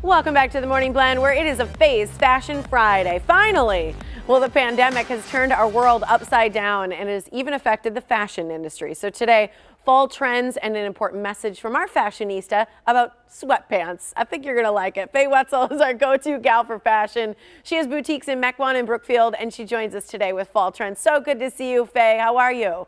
Welcome back to the Morning Blend, where it is a Faye's Fashion Friday. Finally! Well, the pandemic has turned our world upside down and has even affected the fashion industry. So today, fall trends and an important message from our fashionista about sweatpants. I think you're going to like it. Faye Wetzel is our go-to gal for fashion. She has boutiques in Mequon and Brookfield, and she joins us today with fall trends. So good to see you, Faye. How are you?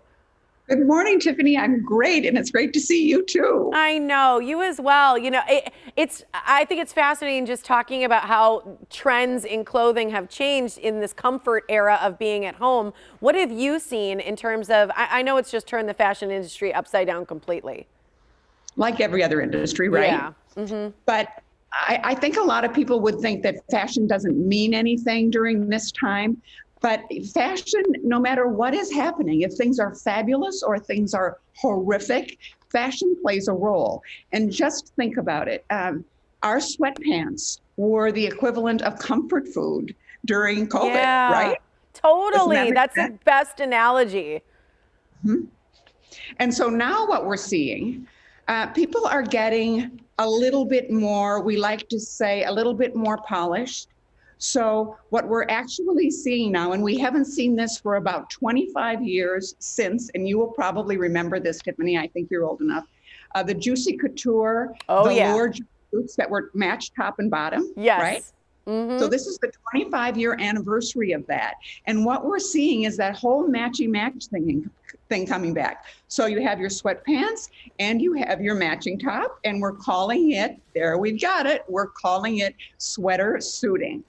Good morning, Tiffany. I'm great, and it's great to see you too. I know, you as well. You know, I think it's fascinating just talking about how trends in clothing have changed in this comfort era of being at home. What have you seen in terms of, I know it's just turned the fashion industry upside down completely. Like every other industry, right? Yeah. Mm-hmm. But I think a lot of people would think that fashion doesn't mean anything during this time. But fashion, no matter what is happening, if things are fabulous or things are horrific, fashion plays a role. And just think about it. Our sweatpants were the equivalent of comfort food during COVID, Yeah, right? totally. That's the best analogy. Mm-hmm. And so now what we're seeing, people are getting a little bit more, we like to say, a little bit more polished. So what we're actually seeing now, and we haven't seen this for about 25 years since, and you will probably remember this, Tiffany, I think you're old enough, the Juicy Couture, velour jumpsuits that were matched top and bottom, Yes. right? Mm-hmm. So this is the 25-year anniversary of that. And what we're seeing is that whole matchy-match thing coming back. So you have your sweatpants and you have your matching top, and we're calling it, there we've got it, we're calling it sweater suiting.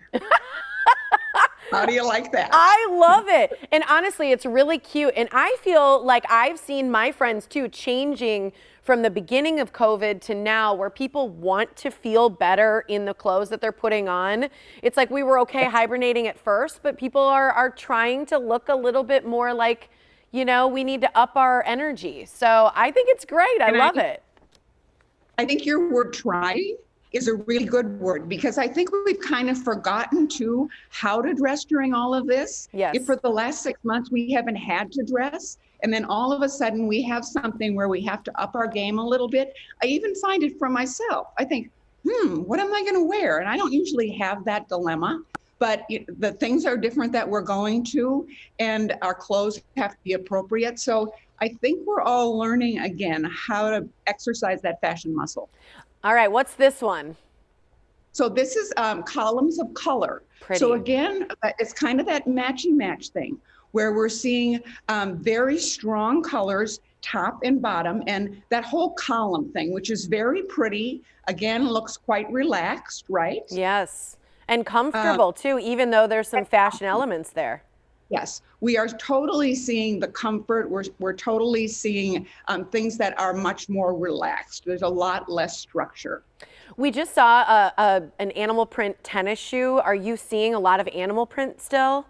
How do you like that? I love it. And honestly, it's really cute. And I feel like I've seen my friends too changing from the beginning of COVID to now, where people want to feel better in the clothes that they're putting on. It's like we were okay hibernating at first, but people are trying to look a little bit more like, you know, we need to up our energy. So I think it's great. I love it. I think your word trying is a really good word, because I think we've kind of forgotten too how to dress during all of this. Yes. If for the last 6 months we haven't had to dress, and then all of a sudden we have something where we have to up our game a little bit. I even find it for myself. I think, what am I going to wear? And I don't usually have that dilemma, but the things are different that we're going to, and our clothes have to be appropriate. So I think we're all learning again how to exercise that fashion muscle. All right, what's this one? So this is columns of color. Pretty. So again, it's kind of that matchy-match thing where we're seeing very strong colors, top and bottom, and that whole column thing, which is very pretty, again, looks quite relaxed, right? Yes, and comfortable too, even though there's some fashion elements there. Yes, we are totally seeing the comfort. We're totally seeing things that are much more relaxed. There's a lot less structure. We just saw an animal print tennis shoe. Are you seeing a lot of animal print still?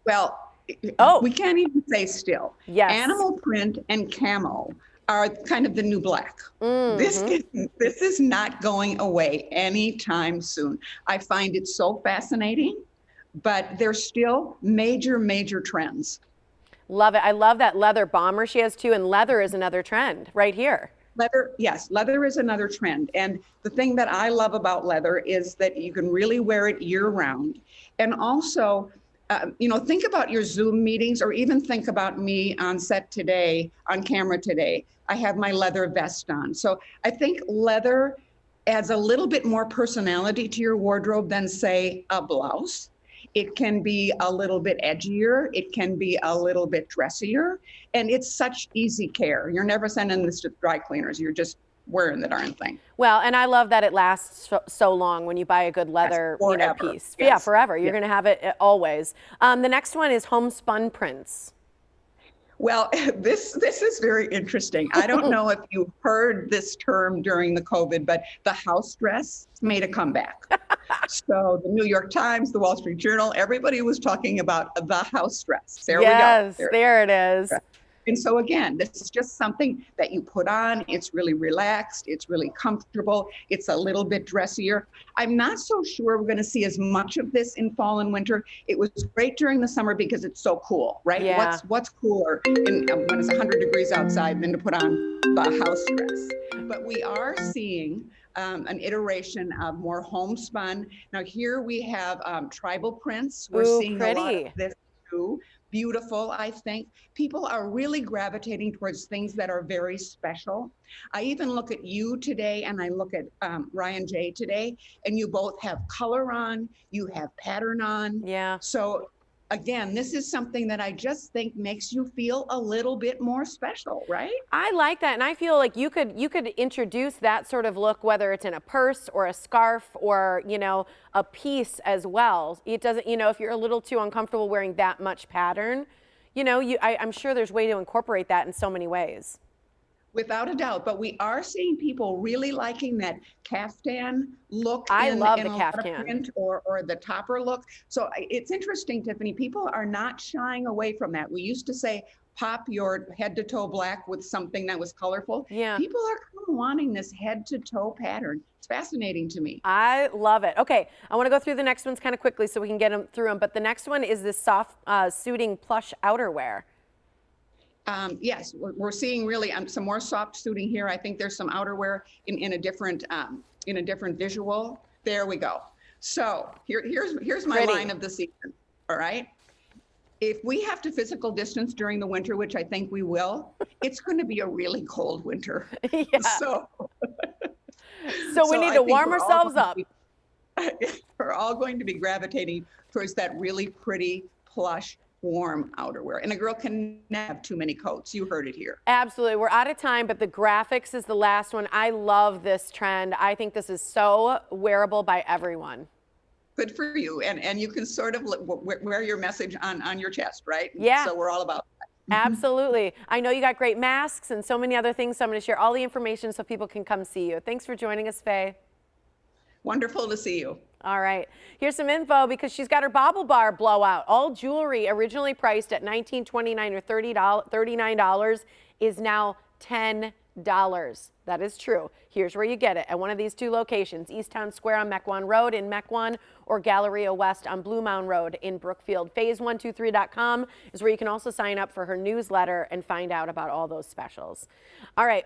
Well, we can't even say still. Yes. Animal print and camo are kind of the new black. Mm-hmm. This is not going away anytime soon. I find it so fascinating, but they're still major, major trends. Love it. I love that leather bomber she has too, and leather is another trend right here. Leather, yes, leather is another trend. And the thing that I love about leather is that you can really wear it year round. And also, think about your Zoom meetings, or even think about me on set today, on camera today. I have my leather vest on. So I think leather adds a little bit more personality to your wardrobe than, say, a blouse. It can be a little bit edgier. It can be a little bit dressier. And it's such easy care. You're never sending this to dry cleaners. You're just wearing the darn thing. Well, and I love that it lasts so long when you buy a good leather piece. Yes. Yeah, forever. You're going to have it always. The next one is Homespun Prints. Well, this is very interesting. I don't know if you heard this term during the COVID, but the house dress made a comeback. So the New York Times, the Wall Street Journal, everybody was talking about the house dress. There we go. There it is. And so again, this is just something that you put on. It's really relaxed. It's really comfortable. It's a little bit dressier. I'm not so sure we're going to see as much of this in fall and winter. It was great during the summer because it's so cool, right? Yeah. What's cooler when it's 100 degrees outside than to put on the house dress? But we are seeing an iteration of more homespun. Now here we have tribal prints. We're Ooh, seeing a lot of pretty. this too. Beautiful, I think. People are really gravitating towards things that are very special. I even look at you today and I look at Ryan J today, and you both have color on, you have pattern on. Yeah. So again, this is something that I just think makes you feel a little bit more special, right? I like that, and I feel like you could introduce that sort of look, whether it's in a purse or a scarf or, you know, a piece as well. It doesn't, you know, if you're a little too uncomfortable wearing that much pattern, you know, I'm sure there's a way to incorporate that in so many ways. Without a doubt, but we are seeing people really liking that caftan look I love in the a lot of caftan. print or the topper look. So it's interesting, Tiffany, people are not shying away from that. We used to say, pop your head to toe black with something that was colorful. Yeah. People are kind of wanting this head to toe pattern. It's fascinating to me. I love it. Okay, I want to go through the next ones kind of quickly so we can get them through them. But the next one is this soft suiting plush outerwear. Yes, we're seeing really some more soft suiting here. I think there's some outerwear in a different visual. There we go. So here's my Pretty. line of the season. All right. If we have to physical distance during the winter, which I think we will, it's going to be a really cold winter. Yeah. So we need I to think warm we're all ourselves going up. to be- we're all going to be gravitating towards that really pretty plush warm outerwear. And a girl can never have too many coats. You heard it here. Absolutely. We're out of time, but the graphics is the last one. I love this trend. I think this is so wearable by everyone. Good for you. And you can sort of wear your message on your chest, right? Yeah. So we're all about that. Absolutely. I know you got great masks and so many other things, so I'm going to share all the information so people can come see you. Thanks for joining us, Faye. Wonderful to see you. All right, here's some info because she's got her bauble bar blowout. All jewelry originally priced at $19, $29, or $39 is now $10. That is true. Here's where you get it at one of these two locations: East Town Square on Mequon Road in Mequon, or Galleria West on Blue Mound Road in Brookfield. Phase123.com is where you can also sign up for her newsletter and find out about all those specials. All right.